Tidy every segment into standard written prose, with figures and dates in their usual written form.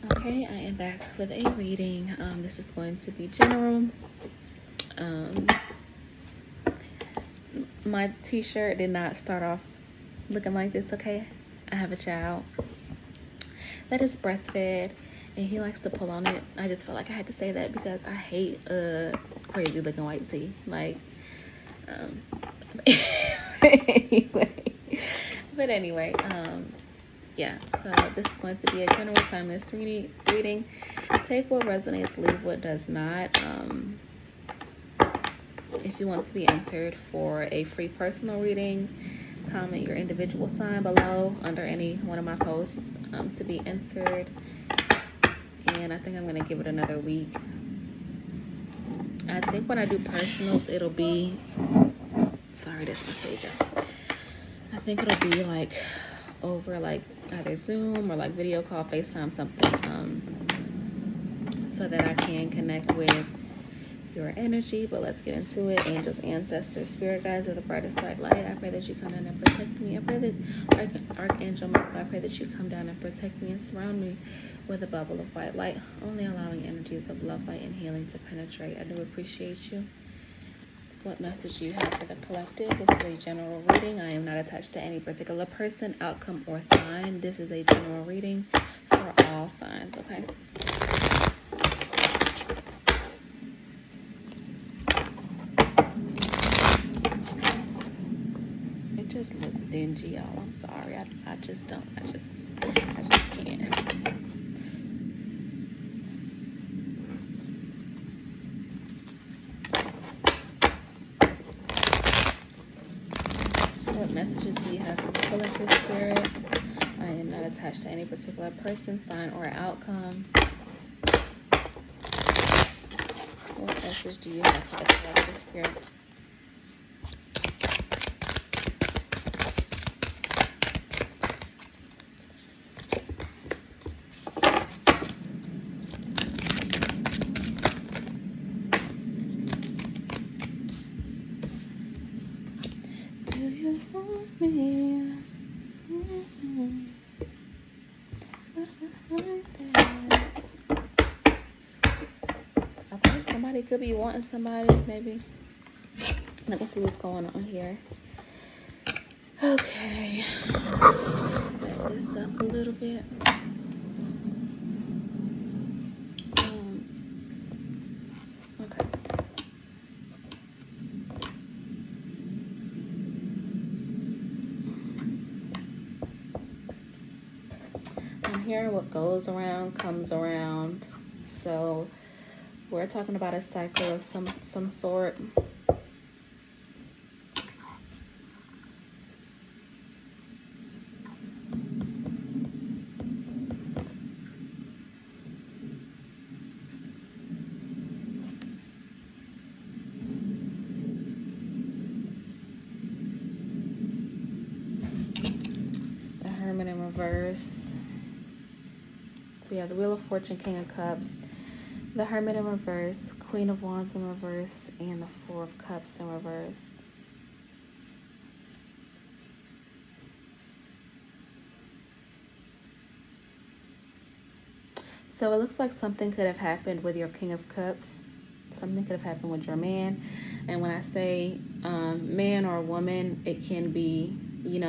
Okay, I am back with a reading. This is going to be general. My t-shirt did not start off looking like this, okay? I have a child that is breastfed and he likes to pull on it. I just felt like I had to say that because I hate crazy looking white tee. Like, anyway. But anyway, yeah, so this is going to be a general timeless reading. Take what resonates, leave what does not. If you want to be entered for a free personal reading, comment your individual sign below under any one of my posts to be entered. And I think I'm going to give it another week. I think when I do personals, it'll be... Sorry, that's my savior. I think it'll be like over like either Zoom or like video call, FaceTime, something, so that I can connect with your energy. But let's get into it. Angels, ancestors, spirit guides of the brightest white light, I pray that you come down and protect me. I pray that Archangel Michael, I pray that you come down and protect me and surround me with a bubble of white light, only allowing energies of love, light, and healing to penetrate. I do appreciate you. What message do you have for the collective? This is a general reading. I am not attached to any particular person, outcome, or sign. This is a general reading for all signs, okay? It just looks dingy, y'all. I'm sorry. I just don't. I just can't. What messages do you have for the collective spirit? I am not attached to any particular person, sign, or outcome. What message do you have for the collective spirit? Do you want me? Okay, somebody could be wanting somebody, maybe. Let me see what's going on here. Okay, let's back this up a little bit. Okay. I'm hearing what goes around comes around. So we're talking about a cycle of some sort. The Hermit in reverse. So we have the Wheel of Fortune, King of Cups, the Hermit in reverse, Queen of Wands in reverse, and the Four of Cups in reverse. So it looks like something could have happened with your King of Cups. Something could have happened with your man. And when I say man or woman, it can be,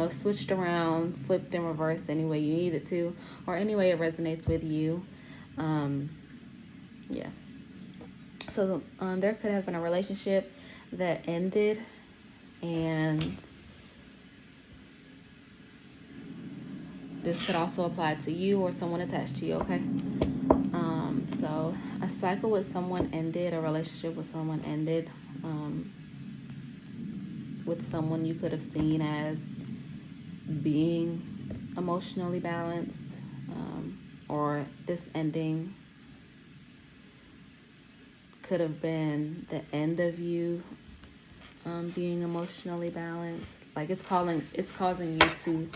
switched around, flipped and reversed any way you need it to, or any way it resonates with you. Yeah. So there could have been a relationship that ended, and this could also apply to you or someone attached to you, okay? So a cycle with someone ended, a relationship with someone ended, with someone you could have seen as being emotionally balanced, or this ending could have been the end of you being emotionally balanced. Like it's causing you to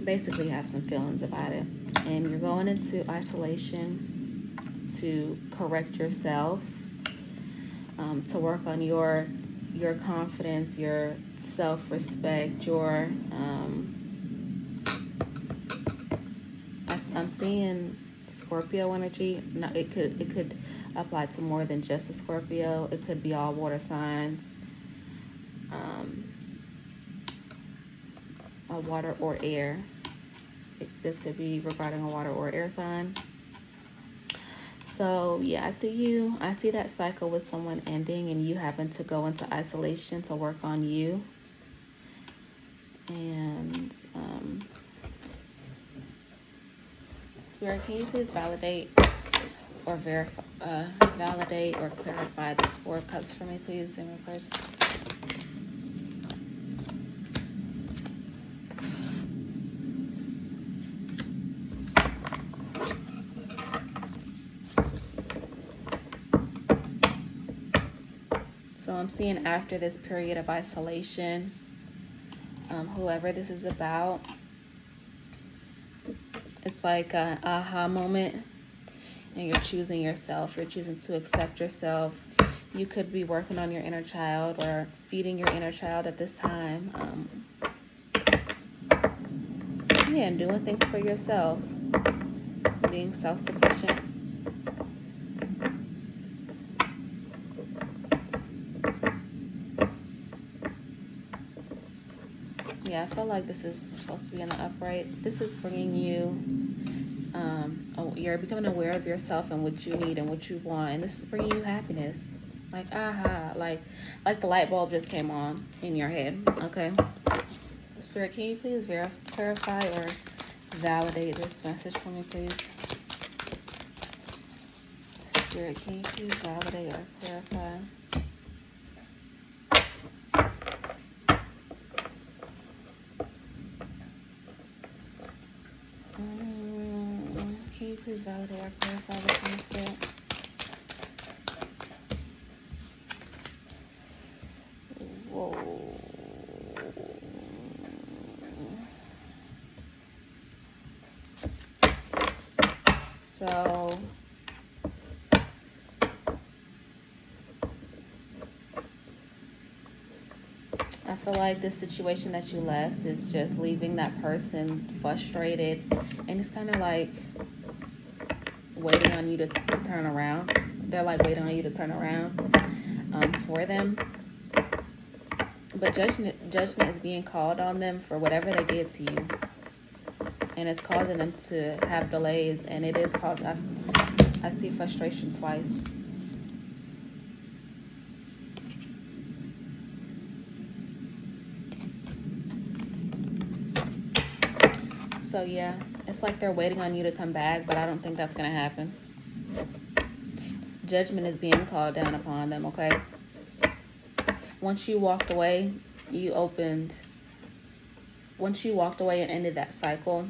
basically have some feelings about it, and you're going into isolation to correct yourself, to work on your confidence, your self-respect, your seeing Scorpio energy. No, it could apply to more than just a Scorpio. It could be all water signs, a water or air. This could be regarding a water or air sign. So yeah, I see that cycle with someone ending and you having to go into isolation to work on you. And Spirit, can you please validate or verify, validate or clarify this Four of Cups for me, please, in reverse? So I'm seeing after this period of isolation, whoever this is about, it's like an aha moment, and you're choosing yourself. You're choosing to accept yourself. You could be working on your inner child or feeding your inner child at this time. Yeah, and doing things for yourself. Being self-sufficient. Yeah, I feel like this is supposed to be in the upright. This is bringing you, you're becoming aware of yourself and what you need and what you want. And this is bringing you happiness. Like, aha, like the light bulb just came on in your head, okay? Spirit, can you please clarify or validate this message for me, please? Spirit, can you please validate or clarify? Can you please validate or clarify this one, Spirit? Whoa. So I feel like this situation that you left is just leaving that person frustrated, and it's kind of like waiting on you to turn around. They're like waiting on you to turn around for them. But judgment is being called on them for whatever they did to you. And it's causing them to have delays, and it is causing, I see frustration twice. So yeah, it's like they're waiting on you to come back, but I don't think that's going to happen. Judgment is being called down upon them, okay? Once you walked away, once you walked away and ended that cycle,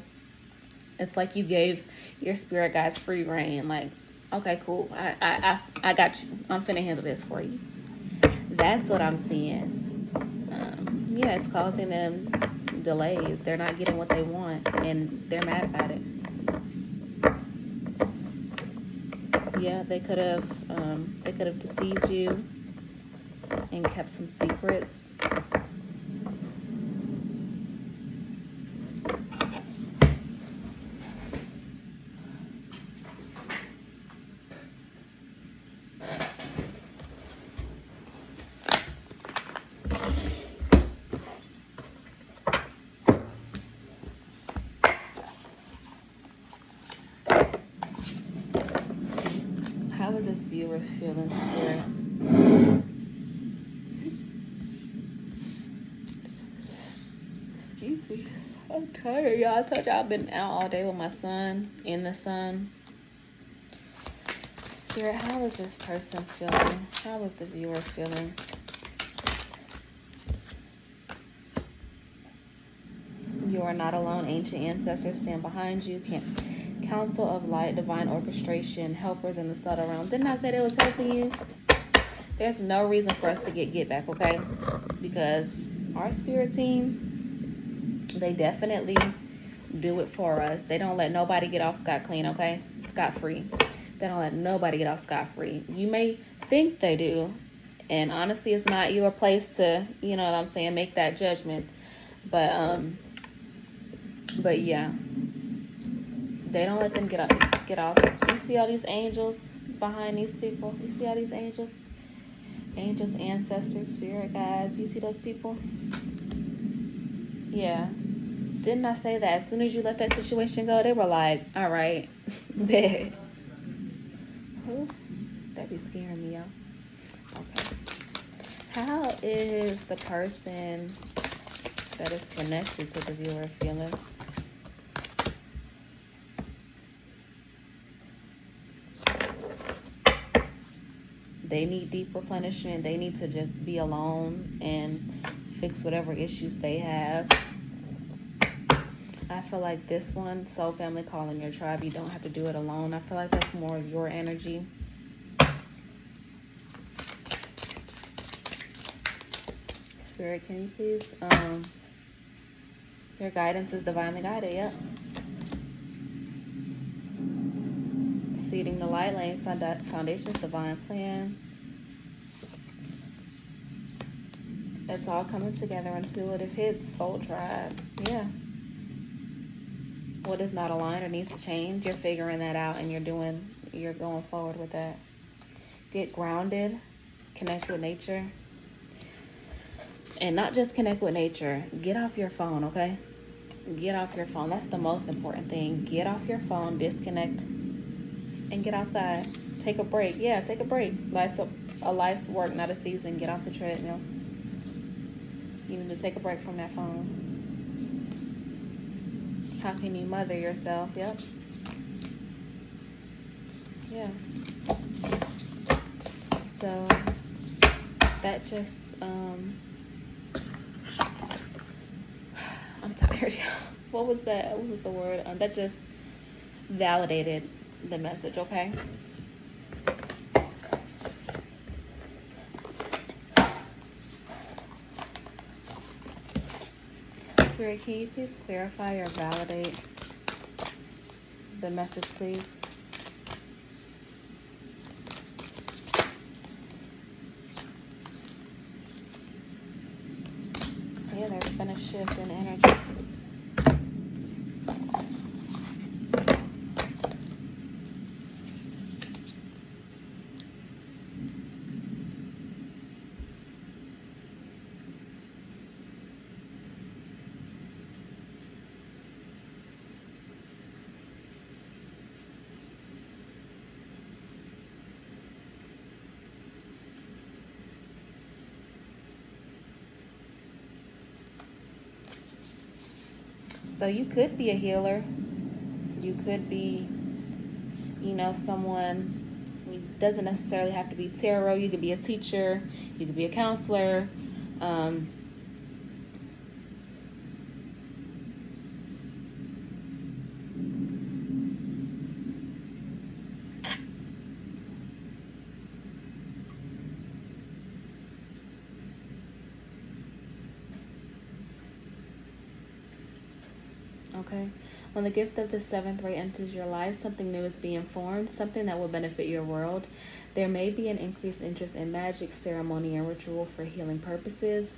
it's like you gave your spirit guides free reign. Like, okay, cool. I got you. I'm finna handle this for you. That's what I'm seeing. Yeah, it's causing them delays. They're not getting what they want, and they're mad about it. Yeah, they could have deceived you and kept some secrets. How is this viewer feeling, Spirit? Excuse me. I'm tired, y'all. I told y'all I've been out all day with my son, in the sun. Spirit, how is this person feeling? How is the viewer feeling? You are not alone. Ancient ancestors stand behind you. Council of light, divine orchestration, helpers in the subtle realm. Didn't I say they was helping you? There's no reason for us to get back, okay? Because our spirit team, they definitely do it for us. They don't let nobody get off scot-clean, okay? Scot-free. They don't let nobody get off scot-free. You may think they do, and honestly, it's not your place to, you know what I'm saying, make that judgment. But yeah, They don't let them get off. You see all these angels behind these people? You see all these angels? Angels, ancestors, spirit guides. You see those people? Yeah. Didn't I say that as soon as you let that situation go, they were like, all right, bet. Who? That be scaring me, y'all. Okay. How is the person that is connected to the viewer feeling? They need deep replenishment. They need to just be alone and fix whatever issues they have. I feel like this one, soul family calling your tribe, you don't have to do it alone. I feel like that's more of your energy. Spirit, can you please, your guidance is divinely guided, yep. Seeding the light, laying foundations, divine plan. It's all coming together, intuitive hits, soul tribe, yeah. What is not aligned or needs to change, you're figuring that out and you're going forward with that. Get grounded, connect with nature. And not just connect with nature, get off your phone, okay? Get off your phone. That's the most important thing. Get off your phone, disconnect, and get outside. Take a break. Yeah, take a break. Life's work, not a season. Get off the treadmill. You need to take a break from that phone. How can you mother yourself? Yep. Yeah. So that just I'm tired. What was that? What was the word? That just validated the message, okay? Spirit, can you please clarify or validate the message, please? Yeah, there's been a shift in energy. So you could be a healer. You could be, someone. It doesn't necessarily have to be tarot. You could be a teacher. You could be a counselor. Okay. When the gift of the seventh ray enters your life, something new is being formed, something that will benefit your world. There may be an increased interest in magic, ceremony, and ritual for healing purposes,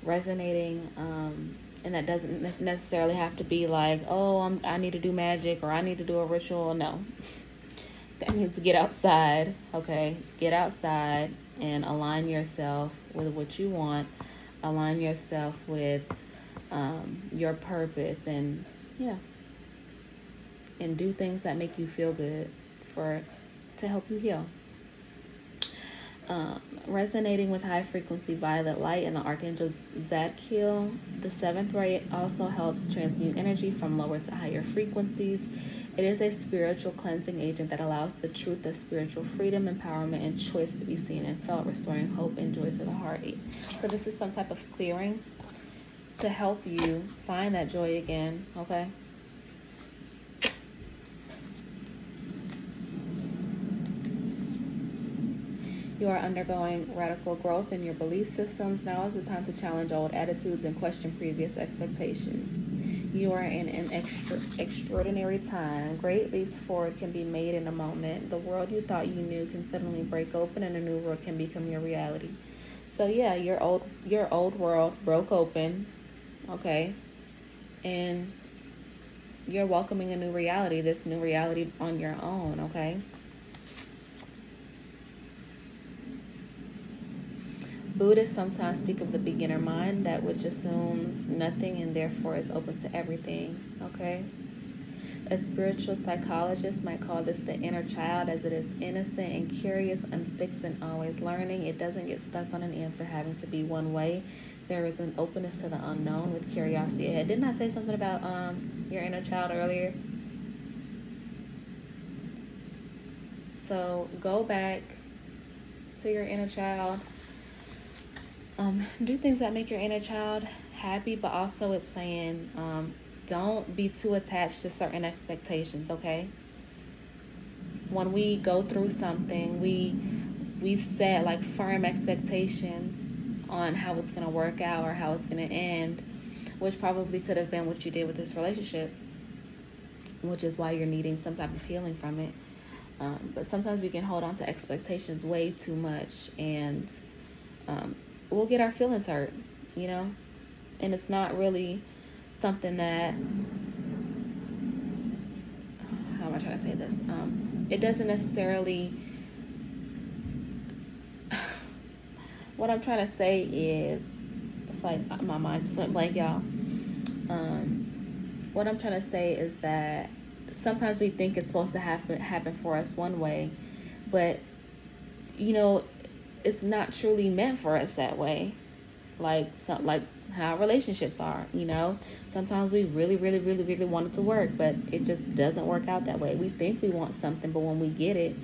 resonating, and that doesn't necessarily have to be like, oh, I need to do magic or I need to do a ritual. No. That means get outside, okay? Get outside and align yourself with what you want. Align yourself with your purpose and do things that make you feel good to help you heal. Resonating with high frequency violet light and the archangel Zadkiel, the seventh ray also helps transmute energy from lower to higher frequencies. It is a spiritual cleansing agent that allows the truth of spiritual freedom, empowerment, and choice to be seen and felt, restoring hope and joy to the heart. So this is some type of clearing to help you find that joy again, okay? You are undergoing radical growth in your belief systems. Now is the time to challenge old attitudes and question previous expectations. You are in an extraordinary time. Great leaps forward can be made in a moment. The world you thought you knew can suddenly break open and a new world can become your reality. So yeah, your old world broke open, okay? And you're welcoming a new reality, this new reality on your own, okay? Buddhists sometimes speak of the beginner mind, that which assumes nothing and therefore is open to everything, okay? A spiritual psychologist might call this the inner child, as it is innocent and curious, unfixed and always learning. It doesn't get stuck on an answer having to be one way. There is an openness to the unknown with curiosity ahead. Didn't I say something about your inner child earlier? So go back to your inner child. Do things that make your inner child happy, but also it's saying don't be too attached to certain expectations, okay? When we go through something, we set like firm expectations on how it's going to work out or how it's going to end, which probably could have been what you did with this relationship, which is why you're needing some type of healing from it. But sometimes we can hold on to expectations way too much, and we'll get our feelings hurt, you know? And it's not really something that, how am I trying to say this? It doesn't necessarily, what I'm trying to say is, it's like my mind just went blank, y'all. What I'm trying to say is that sometimes we think it's supposed to happen for us one way, but, you know, it's not truly meant for us that way. Like how relationships are, you know. Sometimes we really want it to work, but it just doesn't work out that way. We think we want something, but when we get it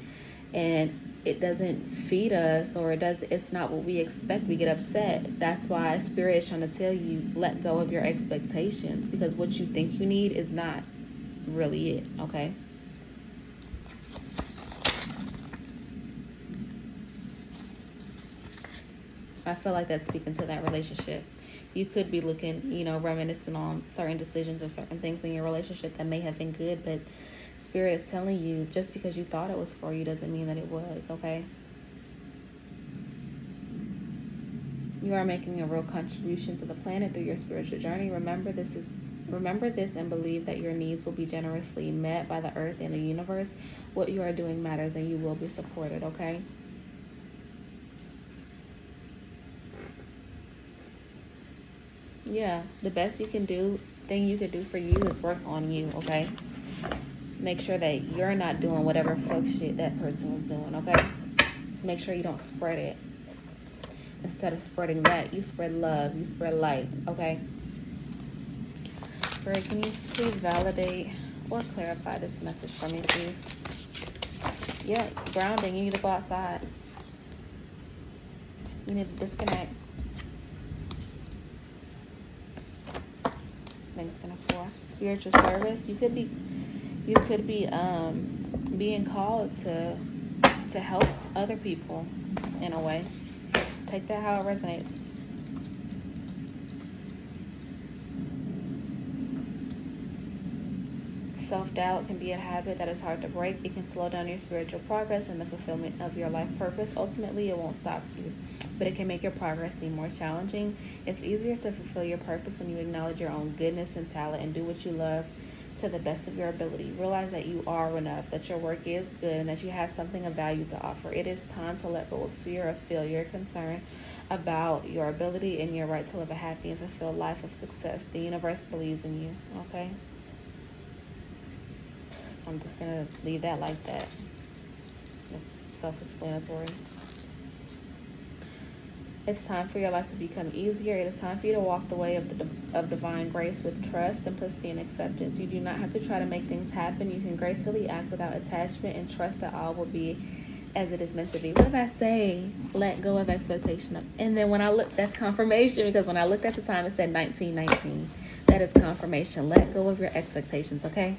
and it doesn't feed us, or it's not what we expect, we get upset. That's why Spirit is trying to tell you, let go of your expectations, because what you think you need is not really it, okay? I feel like that's speaking to that relationship. You could be looking, you know, reminiscing on certain decisions or certain things in your relationship that may have been good, but Spirit is telling you, just because you thought it was for you doesn't mean that it was, okay? You are making a real contribution to the planet through your spiritual journey. Remember this and believe that your needs will be generously met by the earth and the universe. What you are doing matters and you will be supported, okay? Yeah, the best thing you could do for you is work on you, okay? Make sure that you're not doing whatever fuck shit that person was doing, okay? Make sure you don't spread it. Instead of spreading that, you spread love, you spread light, okay? Spirit, can you please validate or clarify this message for me, please? Yeah, grounding, you need to go outside. You need to disconnect. Things gonna pour. Spiritual service. You could be being called to help other people in a way. Take that how it resonates. Self-doubt can be a habit that is hard to break. It can slow down your spiritual progress and the fulfillment of your life purpose. Ultimately, it won't stop you, but it can make your progress seem more challenging. It's easier to fulfill your purpose when you acknowledge your own goodness and talent and do what you love to the best of your ability. Realize that you are enough, that your work is good, and that you have something of value to offer. It is time to let go of fear of failure, concern about your ability and your right to live a happy and fulfilled life of success. The universe believes in you, okay? I'm just going to leave that like that. It's self-explanatory. It's time for your life to become easier. It is time for you to walk the way of divine grace with trust, simplicity, and acceptance. You do not have to try to make things happen. You can gracefully act without attachment and trust that all will be as it is meant to be. What did I say? Let go of expectation. And then when I look, that's confirmation, because when I looked at the time, it said 1919. That is confirmation. Let go of your expectations, okay?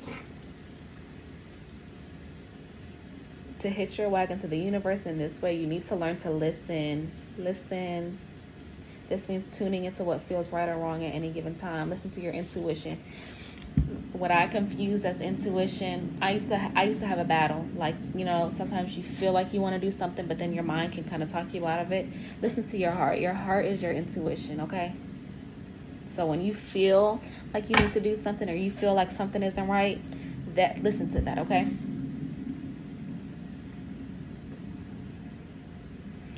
To hitch your wagon to the universe in this way, you need to learn to listen. Listen. This means tuning into what feels right or wrong at any given time. Listen to your intuition. What I confuse as intuition, I used to have a battle. Like, you know, sometimes you feel like you want to do something, but then your mind can kind of talk you out of it. Listen to your heart. Your heart is your intuition, okay? So when you feel like you need to do something, or you feel like something isn't right, listen to that, okay?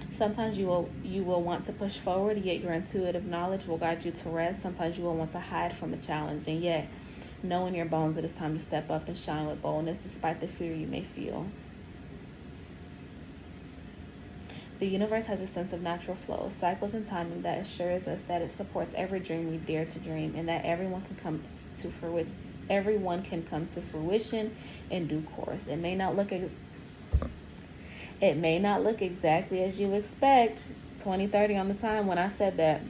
Sometimes you will want to push forward, yet your intuitive knowledge will guide you to rest. Sometimes you will want to hide from a challenge, and yet know in your bones that it's time to step up and shine with boldness despite the fear you may feel. The universe has a sense of natural flow, cycles, and timing that assures us that it supports every dream we dare to dream, and that everyone can come to fruition in due course. It may not look exactly as you expect. 2030 on the time when I said that.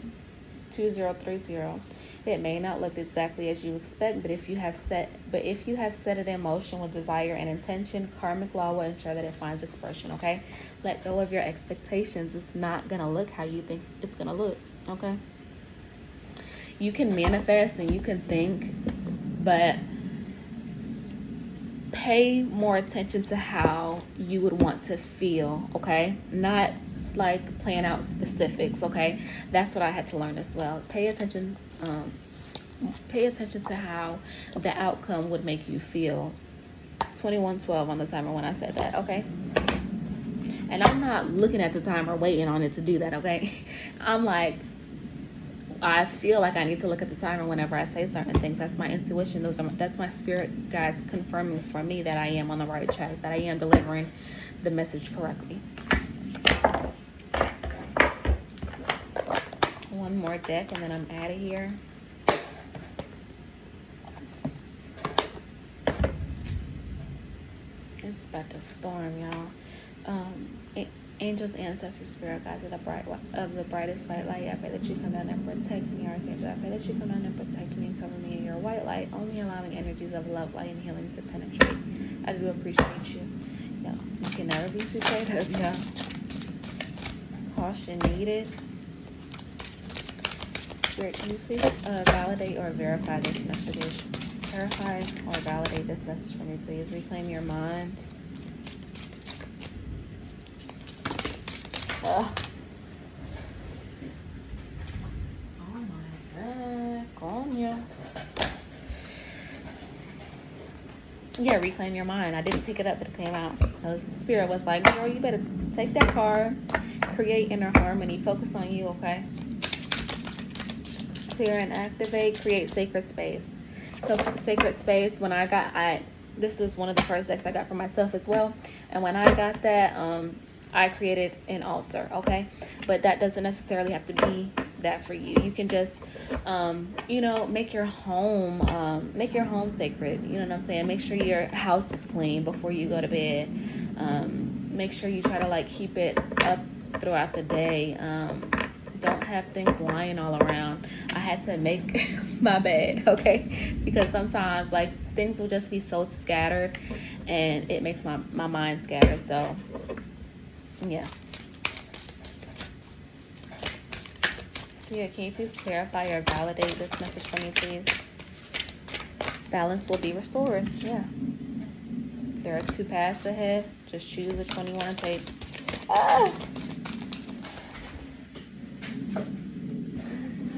2030. It may not look exactly as you expect, but if you have set it in motion with desire and intention, karmic law will ensure that it finds expression, okay? Let go of your expectations. It's not gonna look how you think it's gonna look, okay? You can manifest and you can think, but pay more attention to how you would want to feel, okay? Not like plan out specifics, okay? That's what I had to learn as well. Pay attention to how the outcome would make you feel. 2112 on the timer when I said that, okay? And I'm not looking at the timer waiting on it to do that, okay? I'm like, I feel like I need to look at the timer whenever I say certain things. That's my intuition. That's my spirit guides confirming for me that I am on the right track, that I am delivering the message correctly. One more deck and then I'm out of here. It's about to storm, y'all. Angels, ancestors, spirit guides of the brightest white light, I pray that you come down and protect me, Archangel. I pray that you come down and protect me and cover me in your white light, only allowing energies of love, light, and healing to penetrate. I do appreciate you. Yeah, you can never be too prayed up, y'all. Caution needed. Spirit, can you please validate or verify this message? Verify or validate this message for me, please. Reclaim your mind. Oh my God, coño. Yeah, reclaim your mind. I didn't pick it up, but it came out. Spirit was like, girl, you better take that card, create inner harmony, focus on you, okay? Clear and activate, create sacred space. So sacred space, this was one of the first decks I got for myself as well. And when I got that, I created an altar, okay? But that doesn't necessarily have to be that for you. You can just, make your home sacred. You know what I'm saying? Make sure your house is clean before you go to bed. Make sure you try to keep it up throughout the day. Don't have things lying all around. I had to make my bed, okay? Because sometimes things will just be so scattered and it makes my mind scatter. So yeah. Can you please clarify or validate this message for me, please? Balance will be restored. Yeah. There are 2 paths ahead. Just choose which one you want to take.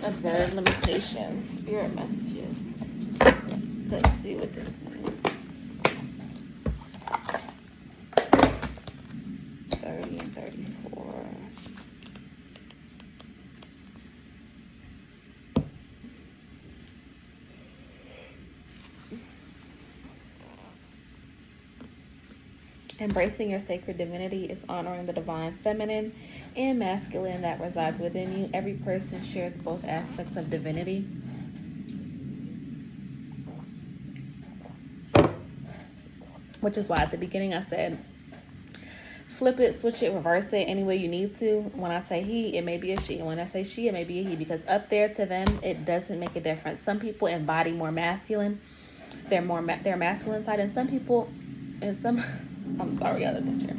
Observe limitations. Spirit messages. Let's see what this means. 30 and 34. Embracing your sacred divinity is honoring the divine feminine and masculine that resides within you. Every person shares both aspects of divinity. Which is why at the beginning I said, flip it, switch it, reverse it any way you need to. When I say he, it may be a she. And when I say she, it may be a he. Because up there to them, it doesn't make a difference. Some people embody more masculine. Their masculine side. And some people, I'm sorry, y'all, that's not fair.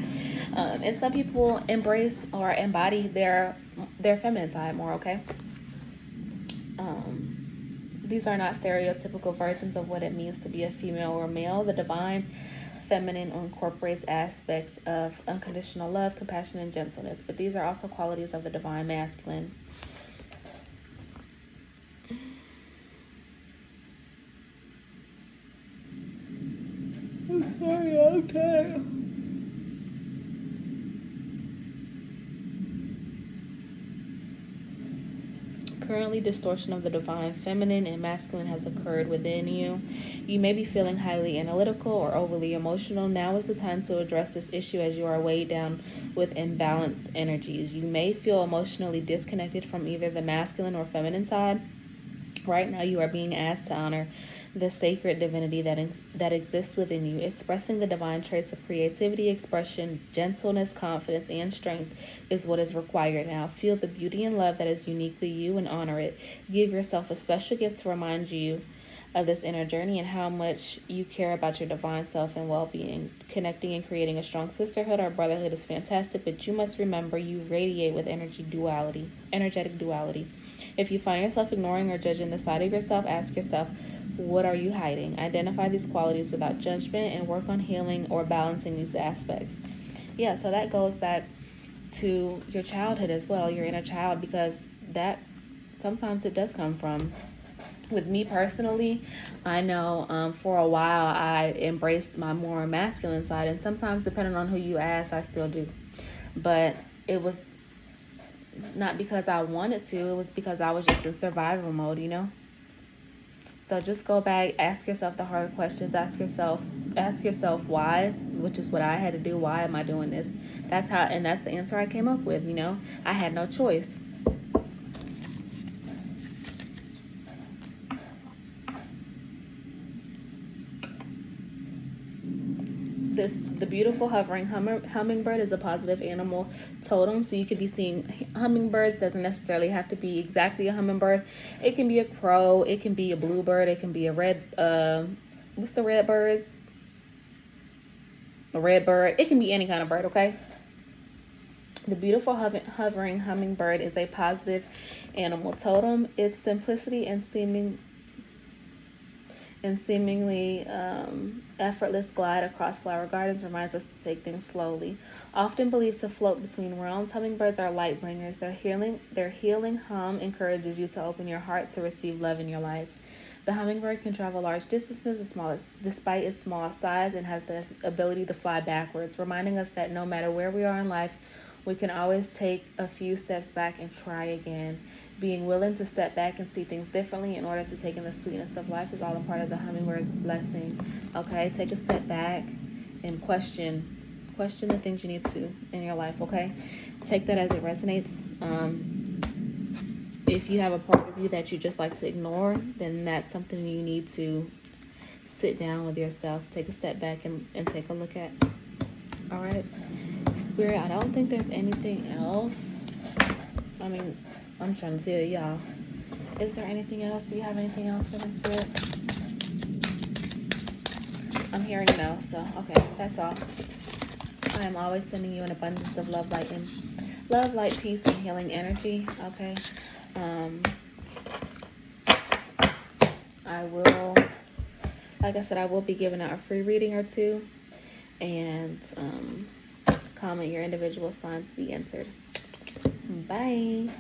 And some people embrace or embody their feminine side more, okay? These are not stereotypical versions of what it means to be a female or male. The divine feminine incorporates aspects of unconditional love, compassion, and gentleness, but these are also qualities of the divine masculine. Currently, distortion of the divine feminine and masculine has occurred within you. You may be feeling highly analytical or overly emotional. Now is the time to address this issue as you are weighed down with imbalanced energies. You may feel emotionally disconnected from either the masculine or feminine side. Right now, you are being asked to honor the sacred divinity that exists within you. Expressing the divine traits of creativity, expression, gentleness, confidence, and strength is what is required now. Feel the beauty and love that is uniquely you and honor it. Give yourself a special gift to remind you of this inner journey and how much you care about your divine self and well-being. Connecting and creating a strong sisterhood or brotherhood is fantastic, but you must remember you radiate with energetic duality. If you find yourself ignoring or judging the side of yourself, ask yourself, what are you hiding? Identify these qualities without judgment and work on healing or balancing these aspects. Yeah, so that goes back to your childhood as well, your inner child, because that sometimes it does come from. With me personally, I know for a while I embraced my more masculine side, and sometimes depending on who you ask, I still do. But it was not because I wanted to, it was because I was just in survival mode, you know? So just go back, ask yourself the hard questions, ask yourself why, which is what I had to do. Why am I doing this? That's the answer I came up with, you know? I had no choice. The beautiful hovering hummingbird is a positive animal totem. So you could be seeing hummingbirds. Doesn't necessarily have to be exactly a hummingbird. It can be a crow. It can be a bluebird. It can be a red. What's the red birds? A red bird. It can be any kind of bird. Okay. The beautiful hovering hummingbird is a positive animal totem. Its simplicity and seemingly effortless glide across flower gardens reminds us to take things slowly. Often believed to float between realms, hummingbirds are light bringers. Their healing hum encourages you to open your heart to receive love in your life. The hummingbird can travel large distances despite its small size and has the ability to fly backwards, reminding us that no matter where we are in life, we can always take a few steps back and try again. Being willing to step back and see things differently in order to take in the sweetness of life is all a part of the hummingbird's blessing. Okay, take a step back and question the things you need to in your life. Okay, take that as it resonates. If you have a part of you that you just like to ignore, then that's something you need to sit down with yourself, take a step back and take a look at. All right, Spirit, I don't think there's anything else. I mean, I'm trying to tell y'all. Is there anything else? Do you have anything else for them, Spirit? I'm hearing no, so okay, that's all. I am always sending you an abundance of love, light, peace, and healing energy. Okay. I will, like I said, I will be giving out a free reading or two, and comment your individual signs be answered. Bye.